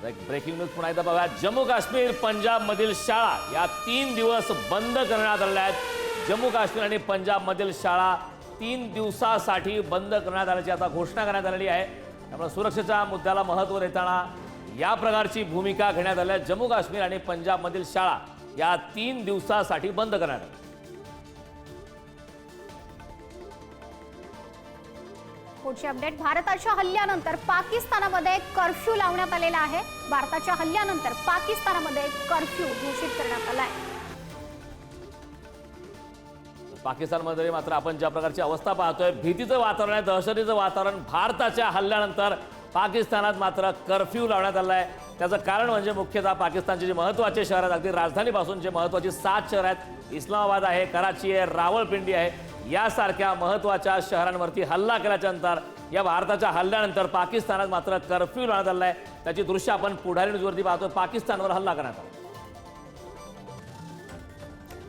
Breaking news पुन्हा एकदा बघा। जम्मू काश्मीर पंजाब मधील शाळा या 3 दिवस बंद करण्यात आल्या आहेत। जम्मू काश्मीर आणि पंजाब मधील शाळा 3 दिवसासाठी बंद करण्यात आल्याची आता घोषणा करण्यात आलेली आहे। त्यामुळे सुरक्षेच्या मुद्द्याला महत्त्व देताना या प्रकारची भूमिका घेण्यात आली आहे। जम्मू काश्मीर आणि पंजाब मधील शाळा या 3 दिवसासाठी बंद करण्यात आल्या। पुढची अपडेट, भारताच्या हल्ल्यानंतर पाकिस्तानामध्ये कर्फ्यू लावण्यात आलेला आहे। भारताच्या हल्ल्यानंतर पाकिस्तानामध्ये कर्फ्यू घोषित करण्यात आला आहे। पाकिस्तानमध्ये मात्र आपण ज्या प्रकारची अवस्था पाहतोय, भीतीचं वातावरण आहे, दहशतीचं वातावरण। भारताच्या हल्ल्यानंतर पाकिस्तानात मात्र कर्फ्यू लावण्यात आला आहे। त्याचं कारण म्हणजे मुख्यतः पाकिस्तानचे जे महत्त्वाचे शहर आहेत, अगदी राजधानीपासून जे महत्त्वाची 7 शहर आहेत, इस्लामाबाद आहे, कराची आहे, रावळपिंडी आहे, यासारख्या महत्त्वाच्या शहरांवरती हल्ला केल्याच्या नंतर या भारताच्या हल्ल्यानंतर पाकिस्तानात मात्र कर्फ्यू लावण्यात आला आहे। त्याची दृश्य आपण पुढारी न्यूजवरती पाहतोय। पाकिस्तानवर हल्ला करण्यात आला।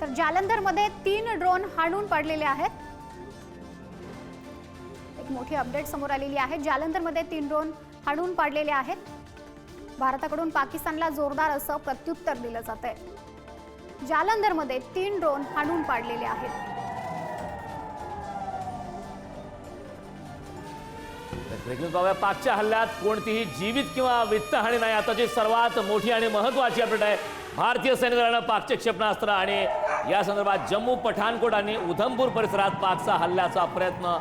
तर जालंधरमध्ये 3 ड्रोन हाणून पाडलेले आहेत। एक मोठी अपडेट समोर आलेली आहे। जालंधरमध्ये 3 ड्रोन हाणून पाडलेले आहेत। भारताकडून पाकिस्तानला जोरदार असं प्रत्युत्तर दिलं जातंय। जालंधरमध्ये 3 ड्रोन हाणून पाडलेले आहेत। पाकच्या हल्ल्यात कोणतीही जीवित किंवा वित्तहानी नाही। आताची सर्वात मोठी आणि महत्त्वाची अपडेट आहे, भारतीय सैन्य दलानं पाकचे क्षेपणास्त्र आणि या संदर्भात जम्मू, पठाणकोट आणि उधमपूर परिसरात पाकचा हल्ल्याचा प्रयत्न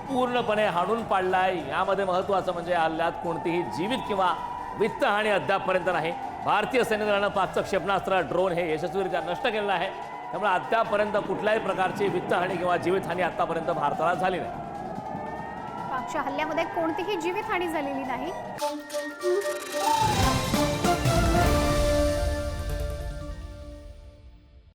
पूर्णपणे हाणून पाडलाय। यामध्ये महत्त्वाचं म्हणजे हल्ल्यात कोणतीही जीवित किंवा वित्तहानी अद्यापपर्यंत नाही। भारतीय सैन्य दलानं पाकचं क्षेपणास्त्र ड्रोन हे यशस्वीरित्या नष्ट केलेलं आहे। त्यामुळे अद्यापर्यंत कुठल्याही प्रकारची वित्तहानी किंवा जीवितहानी आतापर्यंत भारताला झाली नाही। पाकच्या हल्ल्यामध्ये कोणतीही जीवितहानी झालेली नाही।